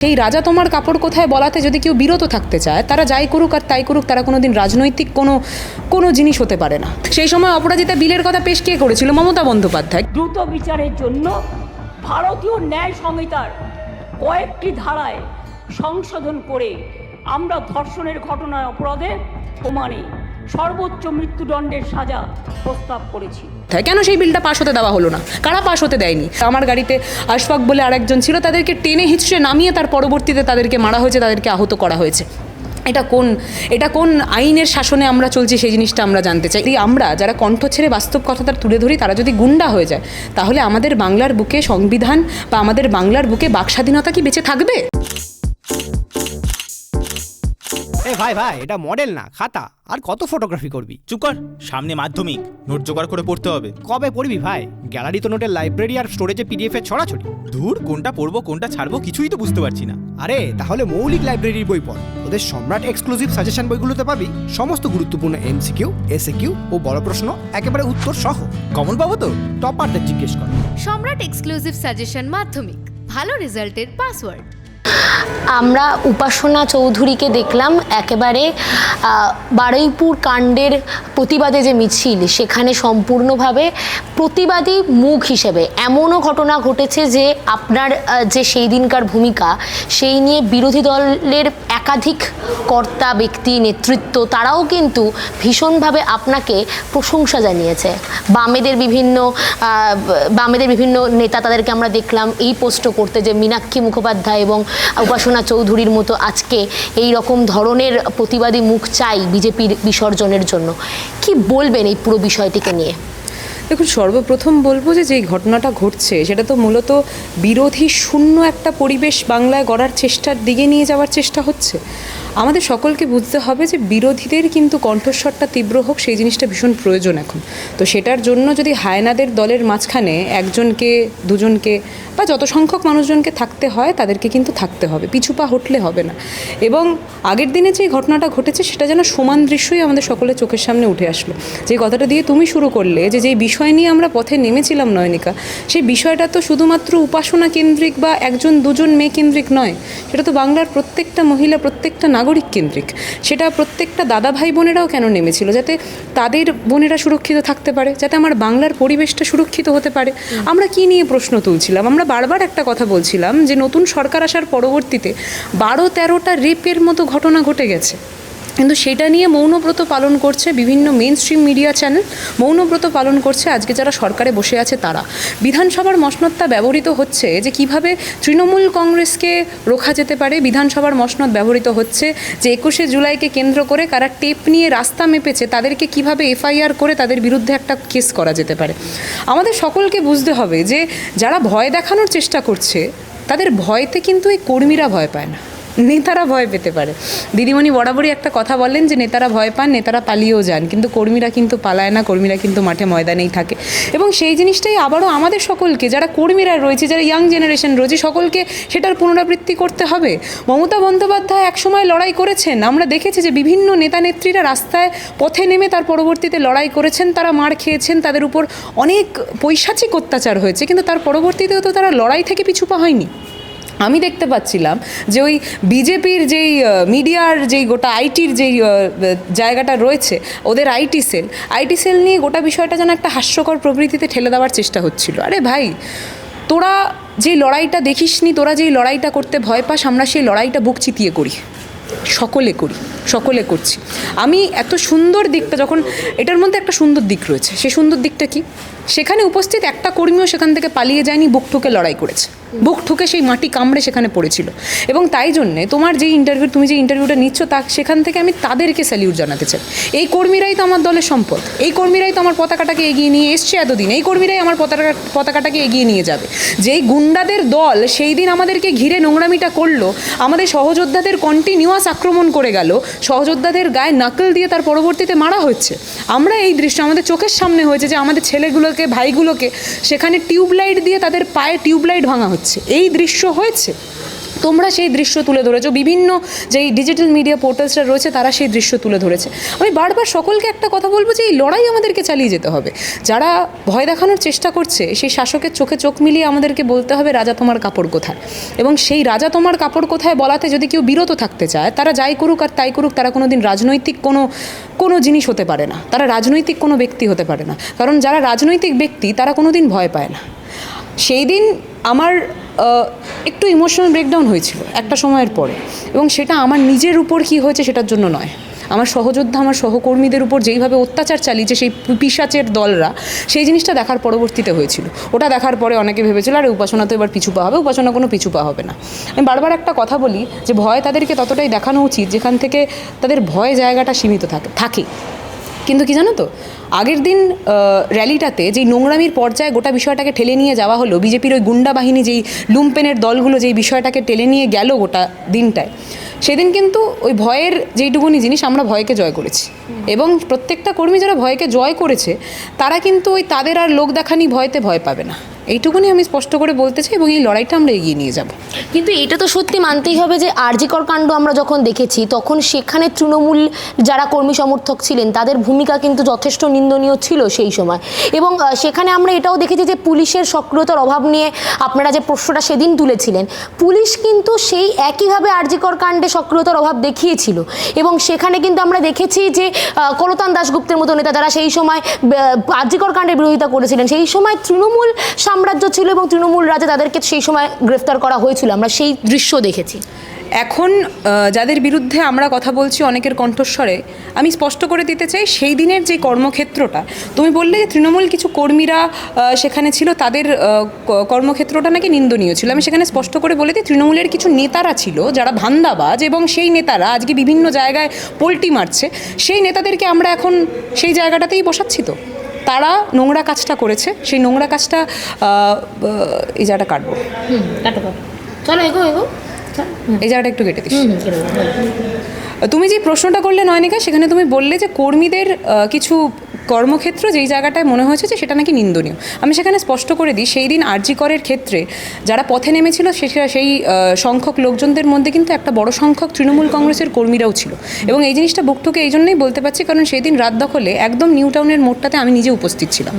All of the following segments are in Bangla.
সেই রাজা তোমার কাপড় কোথায় বলাতে যদি কেউ বিরত থাকতে চায়, তারা যাই করুক আর তাই করুক, তারা কোনোদিন রাজনৈতিক কোনো জিনিস হতে পারে না। সেই সময় অপরাজিতা বিলের কথা পেশ কে করেছিল? মমতা বন্দ্যোপাধ্যায়। দ্রুত বিচারের জন্য ভারতীয় ন্যায় সংহিতার কয়েকটি ধারায় সংশোধন করে আমরা ধর্ষণের ঘটনায় অপরাধে প্রমাণে সর্বোচ্চ মৃত্যুদণ্ডের সাজা প্রস্তাব করেছি। কেন সেই বিলটা পাশ হতে দেওয়া হলো না? কারা পাশ হতে দেয়নি? আমার গাড়িতে আশফাক বলে আরেকজন ছিল, তাদেরকে টেনে হিঁচড়ে নামিয়ে তার পরবর্তীতে তাদেরকে মারা হয়েছে, তাদেরকে আহত করা হয়েছে। এটা কোন আইনের শাসনে আমরা চলছি, সেই জিনিসটা আমরা জানতে চাই। আমরা যারা কণ্ঠ ছেড়ে বাস্তব কথাটা তুলে ধরি, তারা যদি গুন্ডা হয়ে যায়, তাহলে আমাদের বাংলার বুকে সংবিধান বা আমাদের বাংলার বুকে বাক স্বাধীনতা কি বেঁচে থাকবে? ভাই এটা মডেল না, খাতা। আর কত ফটোগ্রাফি করবি? চুপ কর, সামনে মাধ্যমিক, নোট জোগাড় করে পড়তে হবে। কবে পড়বি ভাই? গ্যালারি তো নোটের লাইব্রেরি আর স্টোরেজে পিডিএফ এর ছড়াছড়ি। ধুর, কোনটা পড়বো কোনটা ছাড়বো কিছুই তো বুঝতে পারছি না। আরে তাহলে মৌলিক লাইব্রেরির বই পড়। ওদের সম্রাট এক্সক্লুসিভ সাজেশন বইগুলোতে পাবি সমস্ত গুরুত্বপূর্ণ এমসিকিউ, এসএকিউ ও বড় প্রশ্ন একেবারে উত্তর সহ। কমন পাবো তো? টপারদের জিজ্ঞেস কর। সম্রাট এক্সক্লুসিভ সাজেশন মাধ্যমিক, ভালো রেজাল্টের পাসওয়ার্ড। আমরা উপাসনা চৌধুরীকে দেখলাম একেবারে বারুইপুর কাণ্ডের প্রতিবাদে যে মিছিল, সেখানে সম্পূর্ণভাবে প্রতিবাদী মুখ হিসেবে। এমনও ঘটনা ঘটেছে যে আপনার যে সেই দিনকার ভূমিকা, সেই নিয়ে বিরোধী দলের একাধিক কর্তা, ব্যক্তি, নেতৃত্ব, তারাও কিন্তু ভীষণভাবে আপনাকে প্রশংসা জানিয়েছে। বামেদের বিভিন্ন নেতা, তাদেরকে আমরা দেখলাম এই পোস্টও করতে, যে মীনাক্ষী মুখোপাধ্যায় এবং উপাসনা চৌধুরীর মতো আজকে এই রকম ধরনের প্রতিবাদী মুখ চাই বিজেপির বিসর্জনের জন্য। কি বলবেন এই পুরো বিষয়টিকে নিয়ে? দেখুন, সর্বপ্রথম বলবো যে যেই ঘটনাটা ঘটছে সেটা তো মূলত বিরোধী শূন্য একটা পরিবেশ বাংলায় গড়ার চেষ্টার দিকে নিয়ে যাওয়ার চেষ্টা হচ্ছে। আমাদের সকলকে বুঝতে হবে যে বিরোধীদের কিন্তু কণ্ঠস্বরটা তীব্র হোক, সেই জিনিসটা ভীষণ প্রয়োজন এখন। তো সেটার জন্য যদি হায়নাদের দলের মাঝখানে একজনকে, দুজনকে বা যত সংখ্যক মানুষজনকে থাকতে হয়, তাদেরকে কিন্তু থাকতে হবে, পিছুপা হটলে হবে না। এবং আগের দিনে যে ঘটনাটা ঘটেছে সেটা যেন সমান দৃশ্যই আমাদের সকলের চোখের সামনে উঠে আসলো। যে কথাটা দিয়ে তুমি শুরু করলে, যে যেই বিষয় নিয়ে আমরা পথে নেমেছিলাম নয়নিকা, সেই বিষয়টা তো শুধুমাত্র উপাসনা কেন্দ্রিক বা একজন দুজন মেয়ে কেন্দ্রিক নয়, সেটা তো বাংলার প্রত্যেকটা মহিলা, প্রত্যেকটা নাগরিক কেন্দ্রিক। সেটা প্রত্যেকটা দাদা ভাই বোনেরাও কেন নেমেছিল? যাতে তাদের বোনেরা সুরক্ষিত থাকতে পারে, যাতে আমার বাংলার পরিবেশটা সুরক্ষিত হতে পারে। আমরা কি নিয়ে প্রশ্ন তুলছিলাম? আমরা বারবার একটা কথা বলছিলাম যে নতুন সরকার আসার পরবর্তীতে 12-13টা রেপের মতো ঘটনা ঘটে গেছে, কিন্তু সেটা নিয়ে মৌনব্রত পালন করছে বিভিন্ন মেন স্ট্রিম মিডিয়া চ্যানেল, মৌনব্রত পালন করছে আজকে যারা সরকারে বসে আছে তারা। বিধানসভার মসনদটা ব্যবহৃত হচ্ছে যে কিভাবে তৃণমূল কংগ্রেসকে রোখা যেতে পারে। বিধানসভার মসনদ ব্যবহৃত হচ্ছে যে 21শে জুলাইকে কেন্দ্র করে কারা টেপ নিয়ে রাস্তা মেপেছে, তাদেরকে কিভাবে এফআইআর করে তাদের বিরুদ্ধে একটা কেস করা যেতে পারে। আমাদের সকলকে বুঝতে হবে যে যারা ভয় দেখানোর চেষ্টা করছে, তাদের ভয়তে কিন্তু এই কর্মীরা ভয় পায় না, নেতারা ভয় পেতে পারে। দিদিমণি বরাবরই একটা কথা বলেন যে নেতারা ভয় পান, নেতারা পালিয়েও যান, কিন্তু কর্মীরা কিন্তু পালায় না, কর্মীরা কিন্তু মাঠে ময়দানেই থাকে। এবং সেই জিনিসটাই আবারও আমাদের সকলকে, যারা কর্মীরা রয়েছে, যারা ইয়াং জেনারেশন রয়েছে, সকলকে সেটার পুনরাবৃত্তি করতে হবে। মমতা বন্দ্যোপাধ্যায় একসময় লড়াই করেছেন, আমরা দেখেছি যে বিভিন্ন নেতা নেত্রীরা রাস্তায় পথে নেমে তার পরবর্তীতে লড়াই করেছেন, তারা মার খেয়েছেন, তাদের উপর অনেক পৈশাচিক অত্যাচার হয়েছে, কিন্তু তার পরবর্তীতেও তো তারা লড়াই থেকে পিছুপা হয়নি। আমি দেখতে পাচ্ছিলাম যে ওই বিজেপির যেই মিডিয়ার যেই গোটা আইটির যেই জায়গাটা রয়েছে, ওদের আইটি সেল নিয়ে গোটা বিষয়টা যেন একটা হাস্যকর প্রবৃত্তিতে ঠেলে দেওয়ার চেষ্টা হচ্ছিল। আরে ভাই, তোরা যেই লড়াইটা দেখিসনি, তোরা যেই লড়াইটা করতে ভয় পাস, আমরা সেই লড়াইটা বুক চিতিয়ে করি, সকলে করছি। আমি এত সুন্দর দিকটা, যখন এটার মধ্যে একটা সুন্দর দিক রয়েছে, সেই সুন্দর দিকটা কি? সেখানে উপস্থিত একটা কর্মীও সেখান থেকে পালিয়ে যায়নি, বুক ঠুকে লড়াই করেছে, বুক ঠুকে সেই মাটি কামড়ে সেখানে পড়েছিল। এবং তাই জন্যে তুমি যে ইন্টারভিউটা নিচ্ছ, সেখান থেকে আমি তাদেরকে স্যালিউট জানাতে চাই। এই কর্মীরাই তো আমার দলের সম্পদ, এই কর্মীরাই তো আমার পতাকাটাকে এগিয়ে নিয়ে এসছে এতদিন, এই কর্মীরাই আমার পতাকাটাকে এগিয়ে নিয়ে যাবে। যেই গুন্ডাদের দল সেই দিন আমাদেরকে ঘিরে নোংরামিটা করলো, আমাদের সহযোদ্ধাদের কন্টিনিউয়াস আক্রমণ করে গেল, সহযোদ্ধাদের গায়ে নাকল দিয়ে তার পরবর্তীতে মারা হচ্ছে। আমরা এই দৃশ্য আমাদের চোখের সামনে হয়েছে যে আমাদের ছেলেগুলোকে, ভাইগুলোকে সেখানে টিউবলাইট দিয়ে তাদের পায়ে টিউবলাইট ভাঙা হচ্ছে, এই দৃশ্য হয়েছে। তোমরা সেই দৃশ্য তুলে ধরেছো, বিভিন্ন যেই ডিজিটাল মিডিয়া পোর্টালসরা রয়েছে তারা সেই দৃশ্য তুলে ধরেছে। আমি বারবার সকলকে একটা কথা বলবো যে এই লড়াই আমাদেরকে চালিয়ে যেতে হবে। যারা ভয় দেখানোর চেষ্টা করছে সেই শাসকের চোখে চোখ মিলিয়ে আমাদেরকে বলতে হবে রাজা তোমার কাপড় কোথায়, এবং সেই রাজা তোমার কাপড় কোথায় বলাতে যদি কেউ বিরত থাকতে চায়, তারা যাই করুক আর তাই করুক, তারা কোনো দিন রাজনৈতিক কোনো জিনিস হতে পারে না, তারা রাজনৈতিক কোনো ব্যক্তি হতে পারে না। কারণ যারা রাজনৈতিক ব্যক্তি তারা কোনো দিন ভয় পায় না। সেই দিন আমার একটু ইমোশনাল ব্রেকডাউন হয়েছিল একটা সময়ের পরে, এবং সেটা আমার নিজের উপর কী হয়েছে সেটার জন্য নয়, আমার সহযোদ্ধা আমার সহকর্মীদের উপর যেইভাবে অত্যাচার চালিয়েছে সেই পিশাচের দলরা, সেই জিনিসটা দেখার পরবর্তীতে হয়েছিল। ওটা দেখার পরে অনেকে ভেবেছিল আরে উপাসনা তো এবার পিছু পা হবে, উপাসনা কোনো পিছু পা হবে না। আমি বারবার একটা কথা বলি যে ভয় তাদেরকে ততটাই দেখানো উচিত যেখান থেকে তাদের ভয় জায়গাটা সীমিত থাকে। কিন্তু কি জানো তো, আগের দিন র্যালিটাতে যেই নোংরামির পর্যায়ে গোটা বিষয়টাকে ঠেলে নিয়ে যাওয়া হলো, বিজেপির ওই গুন্ডা বাহিনী যেই লুম্পেনের দলগুলো যেই বিষয়টাকে টেনে নিয়ে গেল গোটা দিনটায়, সেদিন কিন্তু ওই ভয়ের যেইটুকুনি জিনিস আমরা ভয়কে জয় করেছি, এবং প্রত্যেকটা কর্মী যারা ভয়কে জয় করেছে তারা কিন্তু ওই তাদের আর লোক দেখানি ভয়তে ভয় পাবে না, এইটুকুনি আমি স্পষ্ট করে বলতে চাই, এবং এই লড়াইটা আমরা এগিয়ে নিয়ে যাব। কিন্তু এটা তো সত্যি মানতেই হবে যে আরজিকর কাণ্ড আমরা যখন দেখেছি তখন সেখানে তৃণমূল যারা কর্মী সমর্থক ছিলেন তাদের ভূমিকা কিন্তু যথেষ্ট নিন্দনীয় ছিল সেই সময়, এবং সেখানে আমরা এটাও দেখেছি যে পুলিশের সক্রিয়তার অভাব নিয়ে আপনারা যে প্রশ্নটা সেদিন তুলেছিলেন, পুলিশ কিন্তু সেই একইভাবে আরজিকর কাণ্ডে সক্রিয়তার অভাব দেখিয়েছিল, এবং সেখানে কিন্তু আমরা দেখেছি যে কলতান দাশগুপ্তের মতো নেতা যারা সেই সময় আরজিকর কাণ্ডের বিরোধিতা করেছিলেন, সেই সময় তৃণমূল সাম্রাজ্য ছিল এবং তৃণমূল রাজা, তাদেরকে সেই সময় গ্রেফতার করা হয়েছিল, আমরা সেই দৃশ্য দেখেছি। এখন যাদের বিরুদ্ধে আমরা কথা বলছি অনেকের কণ্ঠস্বরে আমি স্পষ্ট করে দিতে চাই, সেই দিনের যে কর্মক্ষেত্রটা তুমি বললে যে তৃণমূল কিছু কর্মীরা সেখানে ছিল, তাদের কর্মক্ষেত্রটা নাকি নিন্দনীয় ছিল, আমি সেখানে স্পষ্ট করে বলে দিই তৃণমূলের কিছু নেতারা ছিল যারা ধান্দাবাজ, এবং সেই নেতারা আজকে বিভিন্ন জায়গায় পোল্টি মারছে, সেই নেতাদেরকে আমরা এখন সেই জায়গাটাতেই বসাচ্ছি। তো তারা নোংরা কাজটা করেছে, সেই নোংরা কাজটা এই জায়গাটা কাটবো, চলো এগো এই জায়গাটা একটু কেটে দিস। তুমি যে প্রশ্নটা করলে নয়নিকা, সেখানে তুমি বললে যে কর্মীদের কিছু কর্মক্ষেত্র যেই জায়গাটায় মনে হয়েছে যে সেটা নাকি নিন্দনীয়, আমি সেখানে স্পষ্ট করে দিই সেই দিন আরজি করের ক্ষেত্রে যারা পথে নেমেছিল সেই সংখ্যক লোকজনদের মধ্যে কিন্তু একটা বড় সংখ্যক তৃণমূল কংগ্রেসের কর্মীরাও ছিল, এবং এই জিনিসটা বুকটুকে এই জন্যই বলতে পারছি কারণ সেই দিন রাত দখলে একদম নিউ টাউনের মোড়টাতে আমি নিজে উপস্থিত ছিলাম।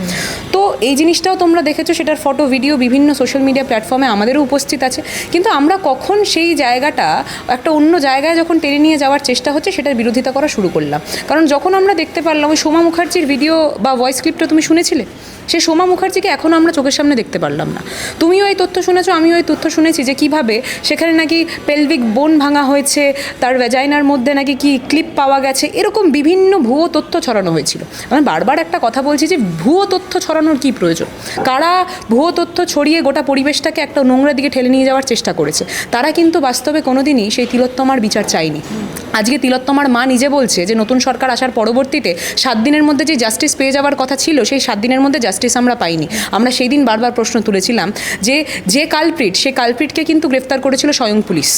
তো এই জিনিসটাও তোমরা দেখেছো, সেটার ফটো ভিডিও বিভিন্ন সোশ্যাল মিডিয়া প্ল্যাটফর্মে আমাদেরও উপস্থিত আছে, কিন্তু আমরা কখন সেই জায়গাটা একটা অন্য জায়গায় যখন টেনে নিয়ে যাওয়ার চেষ্টা হচ্ছে সেটার বিরোধিতা করা শুরু করলাম। কারণ যখন আমরা দেখতে পারলাম ওই সোমা মুখার্জির ভিডিও বা ভয়েস ক্লিপটা তুমি শুনেছিলে, সেই সোমা মুখার্জিকে এখনও আমরা চোখের সামনে দেখতে পারলাম না। তুমিও এই তথ্য শুনেছো, আমিও এই তথ্য শুনেছি যে কীভাবে সেখানে নাকি পেলভিক বোন ভাঙা হয়েছে, তার ভ্যাজাইনার মধ্যে নাকি কি ক্লিপ পাওয়া গেছে, এরকম বিভিন্ন ভুয়ো তথ্য ছড়ানো হয়েছিল। আমি বারবার একটা কথা বলছি যে ভুয়ো তথ্য ছড়ানোর কী প্রয়োজন, কারা ভুয়ো তথ্য ছড়িয়ে গোটা পরিবেশটাকে একটা নোংরা দিকে ঠেলে নিয়ে যাওয়ার চেষ্টা করেছে, তারা কিন্তু বাস্তবে কোনোদিনই সেই তিলোত্তমার বিচার চায়নি। আজকে তিলোত্তমার মা নিজে বলছে যে নতুন সরকার আসার পরবর্তীতে 7 দিনের মধ্যে যে জাস্টিস পেয়ে যাওয়ার কথা ছিল সেই 7 দিনের মধ্যে জাস্টিস আমরা পাইনি। আমরা সেই দিন বারবার প্রশ্ন তুলেছিলাম যে কালপ্রিট, সে কালপ্রিটকে কিন্তু গ্রেফতার করেছিল স্বয়ং পুলিশ,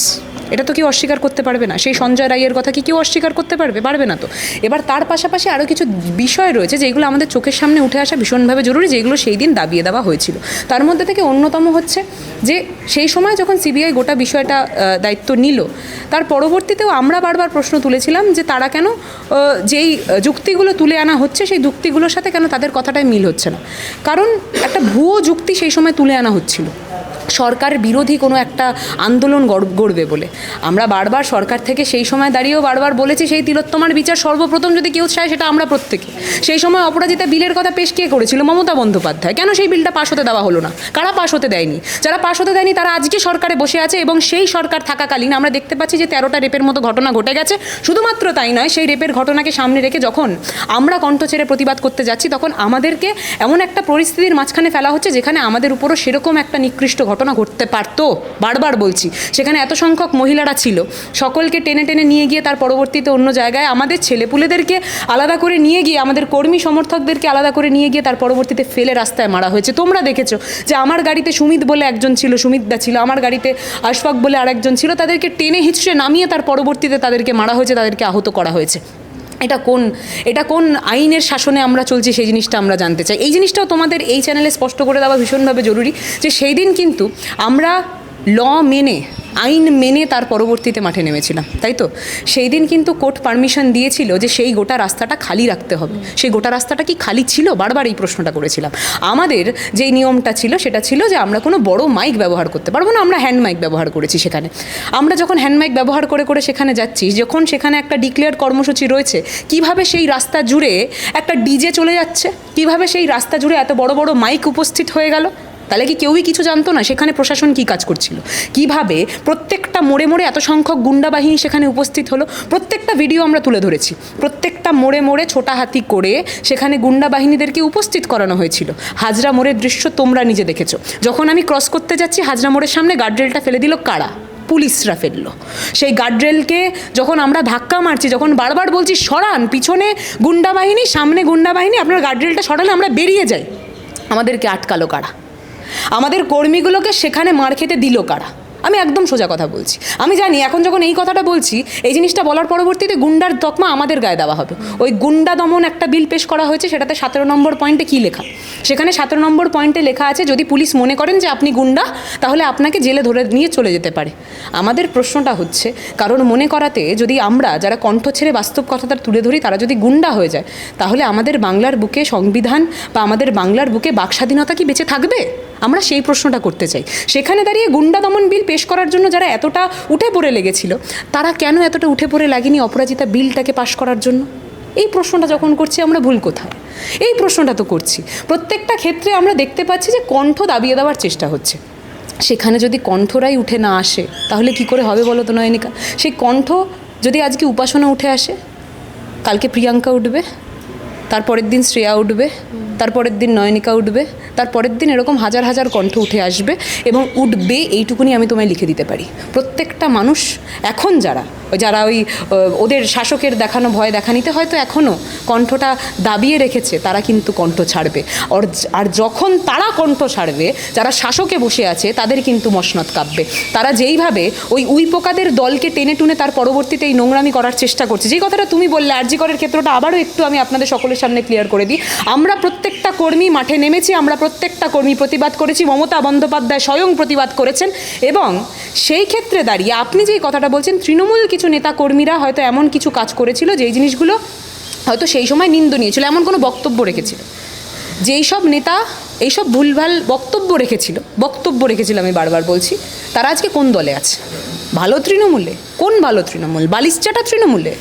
এটা তো কেউ অস্বীকার করতে পারবে না। সেই সঞ্জয় রায়ের কথা কি কেউ অস্বীকার করতে পারবে না। তো এবার তার পাশাপাশি আরও কিছু বিষয় রয়েছে যেগুলো আমাদের চোখের সামনে উঠে আসা ভীষণভাবে জরুরি, যেগুলো সেই দিন দাবিয়ে দেওয়া হয়েছিল। তার মধ্যে থেকে অন্যতম হচ্ছে যে সেই সময় যখন সিবিআই গোটা বিষয়টা দায়িত্ব নিল, তার পরবর্তীতেও আমরা বারবার প্রশ্ন তুলেছিলাম যে তারা কেন যেই যুক্তিগুলো তুলে আনা হচ্ছে সেই যুক্তিগুলোর সাথে কেন তাদের কথাটাই মিল হচ্ছে না। কারণ একটা ভুয়ো যুক্তি সেই সময় তুলে আনা হচ্ছিল সরকার বিরোধী কোনো একটা আন্দোলন গড়বে বলে। আমরা বারবার সরকার থেকে সেই সময় দাঁড়িয়েও বারবার বলেছি সেই তিলোত্তমার বিচার সর্বপ্রথম যদি কেউ চায় সেটা আমরা প্রত্যেকে। সেই সময় অপরাজিতা বিলের কথা পেশ কে করেছিল? মমতা বন্দ্যোপাধ্যায়। কেন সেই বিলটা পাশ হতে দেওয়া হলো না? কারা পাশ হতে দেয়নি? যারা পাশ হতে দেয়নি তারা আজকে সরকারে বসে আছে, এবং সেই সরকার থাকাকালীন আমরা দেখতে পাচ্ছি যে 13টা রেপের মতো ঘটনা ঘটে গেছে। শুধুমাত্র তাই নয়, সেই রেপের ঘটনাকে সামনে রেখে যখন আমরা কণ্ঠ ছেড়ে প্রতিবাদ করতে যাচ্ছি তখন আমাদেরকে এমন একটা পরিস্থিতির মাঝখানে ফেলা হচ্ছে যেখানে আমাদের উপরও সেরকম একটা নিকৃষ্ট ঘটনা ঘটতে পারতো। বারবার বলছি, সেখানে এত সংখ্যক মহিলারা ছিল, সকলকে টেনে টেনে নিয়ে গিয়ে তার পরবর্তীতে অন্য জায়গায় আমাদের ছেলেপুলেদেরকে আলাদা করে নিয়ে গিয়ে, আমাদের কর্মী সমর্থকদেরকে আলাদা করে নিয়ে গিয়ে তার পরবর্তীতে ফেলে রাস্তায় মারা হয়েছে। তোমরা দেখেছো যে আমার গাড়িতে সুমিত বলে একজন ছিল, সুমিতদা ছিল, আমার গাড়িতে আশফাক বলে আরেকজন ছিল, তাদেরকে টেনে হিঁচড়ে নামিয়ে তার পরবর্তীতে তাদেরকে মারা হয়েছে, তাদেরকে আহত করা হয়েছে। এটা কোন আইনের শাসনে আমরা চলছি সেই জিনিসটা আমরা জানতে চাই। এই জিনিসটাও তোমাদের এই চ্যানেলে স্পষ্ট করে দেওয়া ভীষণভাবে জরুরি যে সেই দিন কিন্তু আমরা ল মেনে আইন মেনে তার পরবর্তীতে মাঠে নেমেছিলাম, তাই তো? সেই দিন কিন্তু কোর্ট পারমিশন দিয়েছিল যে সেই গোটা রাস্তাটা খালি রাখতে হবে। সেই গোটা রাস্তাটা কি খালি ছিল? বারবার এই প্রশ্নটা করেছিলাম। আমাদের যেই নিয়মটা ছিল সেটা ছিল যে আমরা কোনো বড় মাইক ব্যবহার করতে পারবো না, আমরা হ্যান্ড মাইক ব্যবহার করেছি সেখানে। আমরা যখন হ্যান্ড মাইক ব্যবহার করে করে সেখানে যাচ্ছি, যখন সেখানে একটা ডিক্লেয়ার কর্মসূচি রয়েছে, কিভাবে সেই রাস্তা জুড়ে একটা ডিজে চলে যাচ্ছে, কিভাবে সেই রাস্তা জুড়ে এত বড় বড় মাইক উপস্থিত হয়ে গেল, তাহলে কি কেউই কিছু জানতো না? সেখানে প্রশাসন কী কাজ করছিল? কিভাবে প্রত্যেকটা মোড়ে মোড়ে এত সংখ্যক গুন্ডা বাহিনী সেখানে উপস্থিত হলো? প্রত্যেকটা ভিডিও আমরা তুলে ধরেছি। প্রত্যেকটা মোড়ে মোড়ে ছোটা হাতি করে সেখানে গুন্ডা বাহিনীদেরকে উপস্থিত করানো হয়েছিল। হাজরা মোড়ের দৃশ্য তোমরা নিজে দেখেছো। যখন আমি ক্রস করতে যাচ্ছি, হাজরা মোড়ের সামনে গার্ডরেলটা ফেলে দিল কারা? পুলিশরা ফেললো। সেই গার্ডরেলকে যখন আমরা ধাক্কা মারছি, যখন বারবার বলছি সরান, পিছনে গুন্ডা বাহিনী, সামনে গুন্ডা বাহিনী, আপনার গার্ডরেলটা সরালে আমরা বেরিয়ে যাই, আমাদেরকে আটকালো কারা? আমাদের কর্মীগুলোকে সেখানে মার খেতে দিল কারা? আমি একদম সোজা কথা বলছি। আমি জানি এখন যখন এই কথাটা বলছি, এই জিনিসটা বলার পরবর্তীতে গুন্ডার তকমা আমাদের গায়ে দেওয়া হবে। ওই গুন্ডা দমন একটা বিল পেশ করা হয়েছে, সেটাতে 17 নম্বর পয়েন্টে কী লেখা? সেখানে 17 নম্বর পয়েন্টে লেখা আছে, যদি পুলিশ মনে করেন যে আপনি গুন্ডা, তাহলে আপনাকে জেলে ধরে নিয়ে চলে যেতে পারে। আমাদের প্রশ্নটা হচ্ছে, কারণ মনে করাতে যদি আমরা যারা কণ্ঠ ছেড়ে বাস্তব কথাটা তুলে ধরি, তারা যদি গুন্ডা হয়ে যায়, তাহলে আমাদের বাংলার বুকে সংবিধান বা আমাদের বাংলার বুকে বাকস্বাধীনতা কি বেঁচে থাকবে? আমরা সেই প্রশ্নটা করতে চাই। সেখানে দাঁড়িয়ে গুন্ডা দমন বিল পেশ করার জন্য যারা এতটা উঠে পড়ে লেগেছিল, তারা কেন এতটা উঠে পড়ে লাগেনি অপরাজিতা বিলটাকে পাশ করার জন্য? এই প্রশ্নটা যখন করছি আমরা ভুল কোথায়? এই প্রশ্নটা তো করছি। প্রত্যেকটা ক্ষেত্রে আমরা দেখতে পাচ্ছি যে কণ্ঠ দাবিয়ে দেওয়ার চেষ্টা হচ্ছে। সেখানে যদি কণ্ঠরাই উঠে না আসে, তাহলে কি করে হবে বলো তো নয়নিকা? সেই কণ্ঠ যদি আজকে উপাসনা উঠে আসে, কালকে প্রিয়াঙ্কা উঠবে, তারপরের দিন শ্রেয়া উঠবে, তারপরের দিন নয়নিকা উঠবে, তারপরের দিন এরকম হাজার হাজার কণ্ঠ উঠে আসবে এবং উঠবে, এইটুকুনি আমি তোমায় লিখে দিতে পারি। প্রত্যেকটা মানুষ এখন যারা ওই ওদের শাসকের দেখানো ভয় দেখানিতে হয়তো এখনও কণ্ঠটা দাবিয়ে রেখেছে, তারা কিন্তু কণ্ঠ ছাড়বে। আর যখন তারা কণ্ঠ ছাড়বে, যারা শাসকে বসে আছে, তাদের কিন্তু মসনদ কাঁপবে। তারা যেইভাবে ওই পোকাদের দলকে টেনে টুনে তার পরবর্তীতে এই নোংরামি করার চেষ্টা করছে, যেই কথাটা তুমি বললে আরজি করের ক্ষেত্রটা আবারও একটু আমি আপনাদের সকলের সামনে ক্লিয়ার করে দিই। আমরা প্রত্যেকটা কর্মী মাঠে নেমেছি, আমরা প্রত্যেকটা কর্মী প্রতিবাদ করেছি, মমতা বন্দ্যোপাধ্যায় স্বয়ং প্রতিবাদ করেছেন। এবং সেই ক্ষেত্রে দাঁড়িয়ে আপনি যেই কথাটা বলছেন, তৃণমূল কিছু নেতা কর্মীরা হয়তো এমন কিছু কাজ করেছিল যেই জিনিসগুলো হয়তো সেই সময় নিন্দনীয় ছিল, এমন কোনো বক্তব্য রেখেছিল। যেই সব নেতা এইসব ভুলভাল বক্তব্য রেখেছিল, আমি বারবার বলছি, তারা আজকে কোন দলে আছে? ভালো তৃণমূলে? কোন ভালো তৃণমূল? বালিশচাটা তৃণমূলে?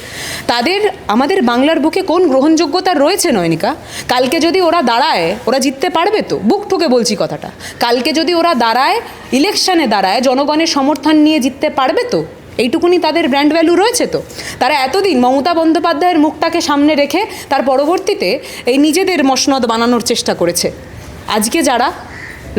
তাদের আমাদের বাংলার বুকে কোন গ্রহণযোগ্যতা রয়েছে নয়নিকা? কালকে যদি ওরা দাঁড়ায়, ওরা জিততে পারবে তো? বুক ঠুকে বলছি কথাটা। কালকে যদি ওরা দাঁড়ায়, ইলেকশনে দাঁড়ায়, জনগণের সমর্থন নিয়ে জিততে পারবে তো? এইটুকুনি তাদের ব্র্যান্ড ভ্যালু রয়েছে তো? তারা এতদিন মমতা বন্দ্যোপাধ্যায়ের মুখটাকে সামনে রেখে তার পরবর্তীতে এই নিজেদের মসনদ বানানোর চেষ্টা করেছে। আজকে যারা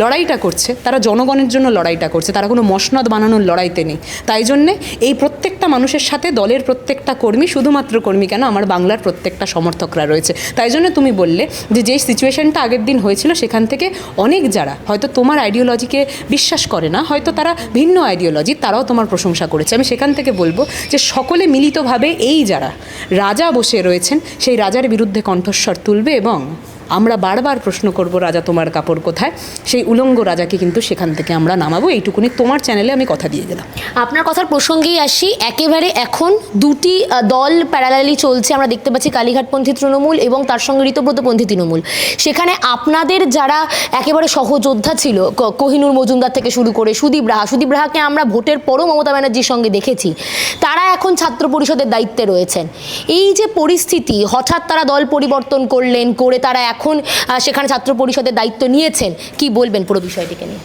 লড়াইটা করছে, তারা জনগণের জন্য লড়াইটা করছে, তারা কোনো মসনদ বানানোর লড়াইতে নেই। তাই জন্যে এই প্রত্যেকটা মানুষের সাথে দলের প্রত্যেকটা কর্মী, শুধুমাত্র কর্মী কেন, আমার বাংলার প্রত্যেকটা সমর্থকরা রয়েছে। তাই জন্য তুমি বললে যে যেই সিচুয়েশনটা আগের দিন হয়েছিল, সেখান থেকে অনেক যারা হয়তো তোমার আইডিওলজিকে বিশ্বাস করে না, হয়তো তারা ভিন্ন আইডিওলজি, তারাও তোমার প্রশংসা করেছে। আমি সেখান থেকে বলবো যে সকলে মিলিতভাবে এই যারা রাজা বসে রয়েছেন, সেই রাজার বিরুদ্ধে কণ্ঠস্বর তুলবে এবং আমরা বারবার প্রশ্ন করব, রাজা তোমার কাপড় কোথায়? সেই উলঙ্গ রাজাকে কিন্তু সেখান থেকে আমরা নামাবো। এইটুকুনি তোমার চ্যানেলে আমি কথা দিয়ে গেলাম। আপনার কথার প্রসঙ্গেই আসি। একেবারে এখন দুটি দল প্যারালালি চলছে, আমরা দেখতে পাচ্ছি কালীঘাটপন্থী তৃণমূল এবং তার সঙ্গে ঋতব্রতপন্থী তৃণমূল। সেখানে আপনাদের যারা একেবারে সহযোদ্ধা ছিল, কোহিনুর মজুমদার থেকে শুরু করে সুদীপ রাহাকে আমরা ভোটের পরও মমতা ব্যানার্জির সঙ্গে দেখেছি, তারা এখন ছাত্র পরিষদের দায়িত্বে রয়েছেন। এই যে পরিস্থিতি, হঠাৎ তারা দল পরিবর্তন করে তারা এখন সেখানে ছাত্র পরিষদের দায়িত্ব নিয়েছেন, কি বলবেন পুরো বিষয়টিকে নিয়ে?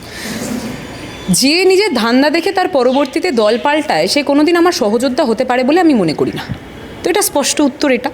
যে নিজের ধান্দা দেখে তার পরবর্তীতে দল পাল্টায়, সে কোনোদিন আমার সহযোদ্ধা হতে পারে বলে আমি মনে করি না। তো এটা স্পষ্ট উত্তর এটা।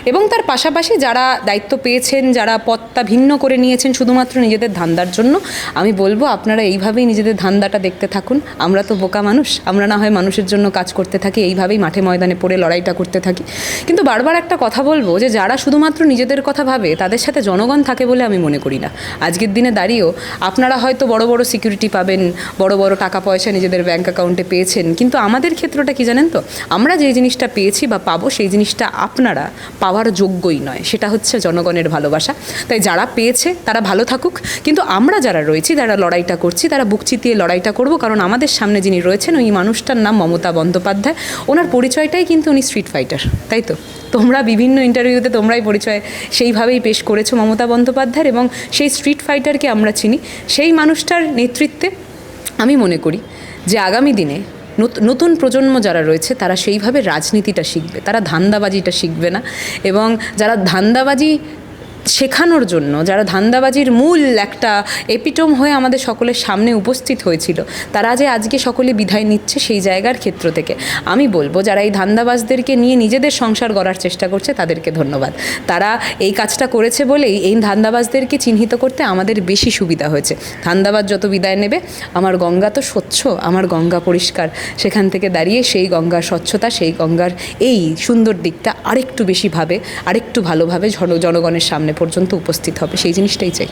এবং তার পাশাপাশি যারা দায়িত্ব পেয়েছেন, যারা পদটা ভিন্ন করে নিয়েছেন শুধুমাত্র নিজেদের ধান্দার জন্য, আমি বলবো আপনারা এইভাবেই নিজেদের ধান্দাটা দেখতে থাকুন। আমরা তো বোকা মানুষ, আমরা না হয় মানুষের জন্য কাজ করতে থাকি, এইভাবেই মাঠে ময়দানে পড়ে লড়াইটা করতে থাকি। কিন্তু বারবার একটা কথা বলবো যে যারা শুধুমাত্র নিজেদের কথা ভাবে, তাদের সাথে জনগণ থাকে বলে আমি মনে করি না। আজকের দিনে দাঁড়িয়েও আপনারা হয়তো বড় বড় সিকিউরিটি পাবেন, বড় বড় টাকা পয়সা নিজেদের ব্যাঙ্ক অ্যাকাউন্টে পেয়েছেন, কিন্তু আমাদের ক্ষেত্রটা কি জানেন তো? আমরা যে জিনিসটা পেয়েছি বা পাবো, সেই সেই জিনিসটা আপনারা পাওয়ার যোগ্যই নয়, সেটা হচ্ছে জনগণের ভালোবাসা। তাই যারা পেয়েছে তারা ভালো থাকুক, কিন্তু আমরা যারা রয়েছি, যারা লড়াইটা করছি, তারা বুক চিতিয়ে লড়াইটা করব, কারণ আমাদের সামনে যিনি রয়েছেন ওই মানুষটার নাম মমতা বন্দ্যোপাধ্যায়। ওনার পরিচয়টাই কিন্তু উনি স্ট্রিট ফাইটার, তাই তো? তোমরা বিভিন্ন ইন্টারভিউতে তোমরাই পরিচয় সেইভাবেই পেশ করেছো মমতা বন্দ্যোপাধ্যায়ের, এবং সেই স্ট্রিট ফাইটারকে আমরা চিনি। সেই মানুষটার নেতৃত্বে আমি মনে করি যে আগামী দিনে নতুন প্রজন্ম যারা রয়েছে তারা সেইভাবে রাজনীতিটা শিখবে, তারা ধান্দাবাজিটা শিখবে না। এবং যারা ধান্দাবাজি শেখানোর জন্য, যারা ধান্দাবাজির মূল একটা এপিটোম হয়ে আমাদের সকলের সামনে উপস্থিত হয়েছিল, তারা যে আজকে সকলে বিদায় নিচ্ছে সেই জায়গার ক্ষেত্র থেকে আমি বলবো, যারা এই ধান্দাবাজদেরকে নিয়ে নিজেদের সংসার গড়ার চেষ্টা করছে তাদেরকে ধন্যবাদ। তারা এই কাজটা করেছে বলেই এই ধান্দাবাজদেরকে চিহ্নিত করতে আমাদের বেশি সুবিধা হয়েছে। ধান্দাবাজ যত বিদায় নেবে, আমার গঙ্গা তো স্বচ্ছ, আমার গঙ্গা পরিষ্কার, সেখান থেকে দাঁড়িয়ে সেই গঙ্গার স্বচ্ছতা, সেই গঙ্গার এই সুন্দর দিকটা আরেকটু বেশিভাবে, আরেকটু ভালোভাবে জনগণের সামনে পর্যন্ত উপস্থিত হবে, সেই জিনিসটাই চাই।